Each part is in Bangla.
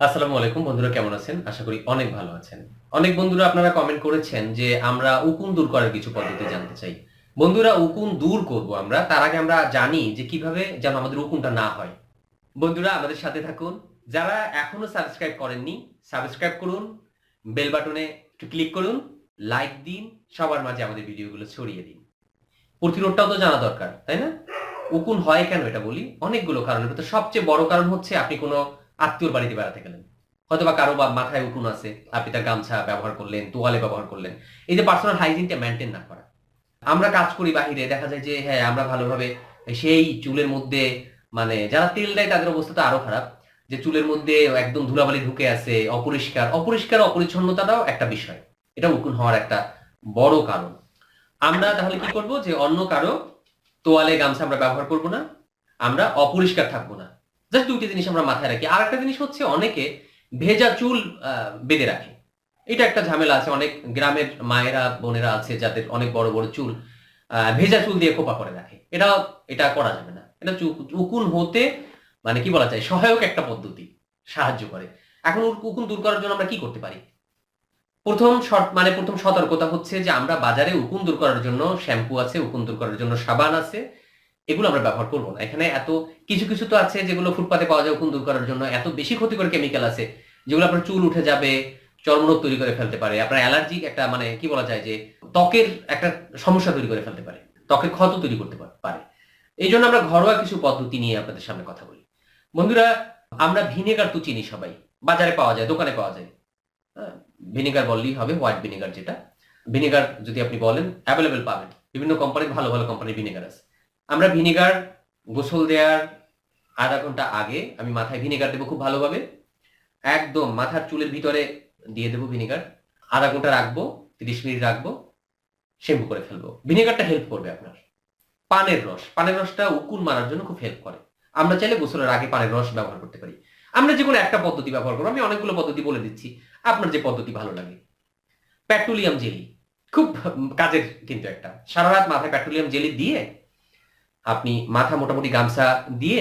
আসসালামু আলাইকুম বন্ধুরা, কেমন আছেন? আশা করি অনেক ভালো আছেন। অনেক বন্ধুরা আপনারা কমেন্ট করেছেন যে আমরা উকুন দূর করার কিছু পদ্ধতি জানতে চাই। বন্ধুরা, উকুন দূর করব আমরা, তার আগে আমরা জানি যে কিভাবে যেন আমাদের উকুনটা না হয়। বন্ধুরা, আমাদের সাথে থাকুন। যারা এখনো সাবস্ক্রাইব করেননি, সাবস্ক্রাইব করুন, বেল বাটনে একটু ক্লিক করুন, লাইক দিন, সবার মাঝে আমাদের ভিডিওগুলো ছড়িয়ে দিন। প্রতিরোধটাও তো জানা দরকার, তাই না? উকুন হয় কেন এটা বলি। অনেকগুলো কারণের ভেতর সবচেয়ে বড় কারণ হচ্ছে আপনি কোনো আত্মীয়র বাড়িতে বেড়াতে গেলেন, হয়তো বা কারো বা মাথায় উকুন আছে, আপনি তার গামছা ব্যবহার করলেন, তোয়ালে ব্যবহার করলেন। এই যে পার্সোনাল হাইজিনটা মেনটেন না করা। আমরা কাজ করি বাহিরে, দেখা যায় যে হ্যাঁ আমরা ভালোভাবে সেই চুলের মধ্যে, মানে যারা তেল দেয় তাদের অবস্থা তো আরো খারাপ, যে চুলের মধ্যে একদম ধুলাবালি ঢুকে আছে, অপরিষ্কার অপরিষ্কার অপরিচ্ছন্নতাটাও একটা বিষয়। এটা উকুন হওয়ার একটা বড় কারণ। আমরা তাহলে কি করব, যে অন্য কারো তোয়ালে গামছা আমরা ব্যবহার করব না, আমরা অপরিষ্কার থাকবো না। জাস্ট দুইটা জিনিস আমরা মাথায় রাখি। আর একটা জিনিস হচ্ছে, অনেকে ভেজা চুল বেঁধে রাখে। এটা একটা ঝামেলা আছে, অনেক গ্রামের মায়েরা বোনেরা আছে যাদের অনেক বড় বড় চুল, ভেজা চুল দিয়ে খোপা করে রাখে। এটা এটা করা যাবে না। এটা উকুন হতে মানে কি বলা যায়, সহায়ক একটা পদ্ধতি, সাহায্য করে। এখন উকুন দূর করার জন্য আমরা কি করতে পারি? প্রথম সতর্কতা হচ্ছে যে আমরা বাজারে উকুন দূর করার জন্য শ্যাম্পু আছে, উকুন দূর করার জন্য সাবান আছে, এগুলো আমরা ব্যবহার করব না। এখানে এত কিছু কিছু তো আছে যেগুলো ফুটপাতে পাওয়া যায় উকুন দূর করার জন্য, এত বেশি ক্ষতিকর কেমিক্যাল আছে যেগুলো আপনার চুল উঠে যাবে, চর্মরোগ তৈরি করে ফেলতে পারে, আপনার অ্যালার্জিক একটা মানে কি বলা যায় যে ত্বকের একটা সমস্যা তৈরি করে ফেলতে পারে, ত্বকের ক্ষত তৈরি করতে পারে। এই জন্য আমরা ঘরোয়া কিছু পদ্ধতি নিয়ে আপনাদের সামনে কথা বলি। বন্ধুরা, আমরা ভিনেগার তো চিনি সবাই, বাজারে পাওয়া যায়, দোকানে পাওয়া যায়। হ্যাঁ, ভিনেগার বললেই হবে, হোয়াইট ভিনেগার যেটা। ভিনেগার যদি আপনি বলেন অ্যাভেলেবেল পাবেন, বিভিন্ন কোম্পানির, ভালো ভালো কোম্পানির ভিনেগার আছে। আমরা ভিনেগার গোসল দেওয়ার আধা ঘন্টা আগে আমি মাথায় ভিনেগার দেবো খুব ভালোভাবে, একদম মাথার চুলের ভিতরে দিয়ে দেবো ভিনেগার। আধা ঘন্টা রাখবো, 30 মিনিট রাখবো, শ্যাম্পু করে ফেলবো। ভিনেগারটা হেল্প করবে আপনার। পানের রসটা উকুন মারার জন্য খুব হেল্প করে। আমরা চাইলে গোসলের আগে পানের রস ব্যবহার করতে পারি। আমরা যে কোনো একটা পদ্ধতি ব্যবহার করবো, আমি অনেকগুলো পদ্ধতি বলে দিচ্ছি, আপনার যে পদ্ধতি ভালো লাগে। পেট্রোলিয়াম জেলি খুব কাজের, কিন্তু একটা সারা রাত মাথায় পেট্রোলিয়াম জেলি দিয়ে আপনি মাথা মোটামুটি গামছা দিয়ে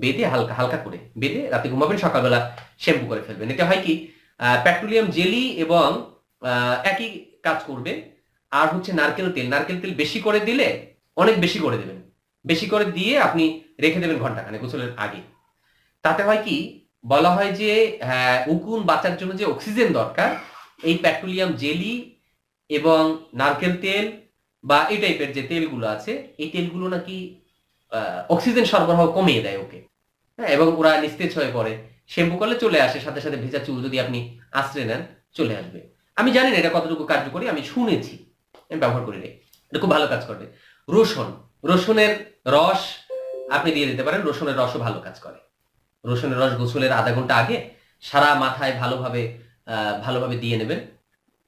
বেঁধে, হালকা হালকা করে বেঁধে রাতে ঘুমাবেন, সকালবেলা শ্যাম্পু করে ফেলবেন। এতে হয় কি, পেট্রোলিয়াম জেলি এবং একই কাজ করবে। আর হচ্ছে নারকেল তেল বেশি করে দিলে, অনেক বেশি করে দেবেন, বেশি করে দিয়ে আপনি রেখে দেবেন ঘন্টাখানেক গোসলের আগে। তাতে হয় কি, বলা হয় যে উকুন বাঁচার জন্য যে অক্সিজেন দরকার, এই পেট্রোলিয়াম জেলি এবং নারকেল তেল বা এই টাইপের যে তেলগুলো আছে, এই তেলগুলো নাকি অক্সিজেন সরবরাহ কমিয়ে দেয় ওকে। হ্যাঁ, এবং ওরা নিস্তেজ হয়ে পড়ে। শ্যাম্পু করলে চলে আসে, সাথে সাথে ভেজা চুল যদি আপনি আঁচড়ে নেন চলে আসবে। আমি জানি না এটা কতটুকু কার্যকরী, আমি শুনেছি, আমি ব্যবহার করি নাই। এটা খুব ভালো কাজ করবে। রসুন, রসুনের রস আপনি দিয়ে দিতে পারেন, রসুনের রসও ভালো কাজ করে। রসুনের রস গোসলের আধা ঘন্টা আগে সারা মাথায় ভালোভাবে ভালোভাবে দিয়ে নেবেন,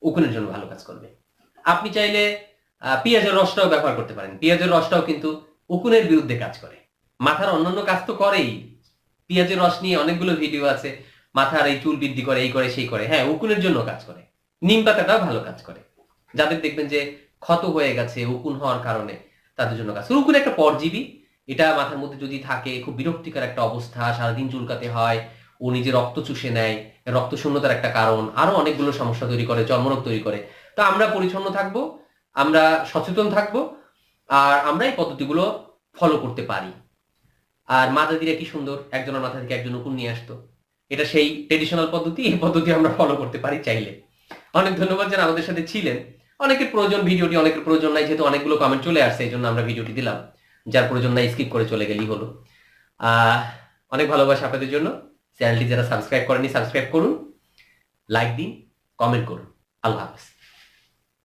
উকুনের জন্য ভালো কাজ করবে। আপনি চাইলে পেঁয়াজের রসটাও ব্যবহার করতে পারেন। পেঁয়াজের রসটাও কিন্তু উকুনের বিরুদ্ধে কাজ করে। মাথার অন্যান্য কাজ তো করেই, পেঁয়াজের রস নিয়ে অনেকগুলো ভিডিও আছে, মাথার এই চুল বৃদ্ধি করে, এই করে সেই করে। হ্যাঁ, উকুনের জন্য কাজ করে। নিম পাতাটাও ভালো কাজ করে, যাদের দেখবেন যে ক্ষত হয়ে গেছে উকুন হওয়ার কারণে, তাদের জন্য কাজ করে। উকুন একটা পরজীবী, এটা মাথার মধ্যে যদি থাকে খুব বিরক্তিকর একটা অবস্থা, সারাদিন চুলকাতে হয়, ও নিজে রক্ত চুষে নেয়, রক্ত শূন্যতার একটা কারণ, আরো অনেকগুলো সমস্যা তৈরি করে, চর্মরোগ তৈরি করে। তো আমরা পরিচ্ছন্ন থাকবো, আমরা সচেতন থাকবো, আর আমরা এই পদ্ধতিগুলো ফলো করতে পারি। আর মা দাদিরা কি সুন্দর একজনের মাথা থেকে একজন উকুন নিয়ে আসতো, এটা সেই ট্রেডিশনাল পদ্ধতি। এই পদ্ধতি আমরা ফলো করতে পারি চাইলে। অনেক ধন্যবাদ যারা আমাদের সাথে ছিলেন। অনেকের প্রয়োজন ভিডিওটি, অনেকের প্রয়োজন নাই, যেহেতু অনেকগুলো কমেন্ট চলে আসছে এই জন্য আমরা ভিডিওটি দিলাম। যার প্রয়োজন নাই স্কিপ করে চলে গেলেই হলো। আহ অনেক ভালোবাসা আপনাদের জন্য। চ্যানেলটি যারা সাবস্ক্রাইব করেনি সাবস্ক্রাইব করুন, লাইক দিন, কমেন্ট করুন। আল্লাহ হাফেজ।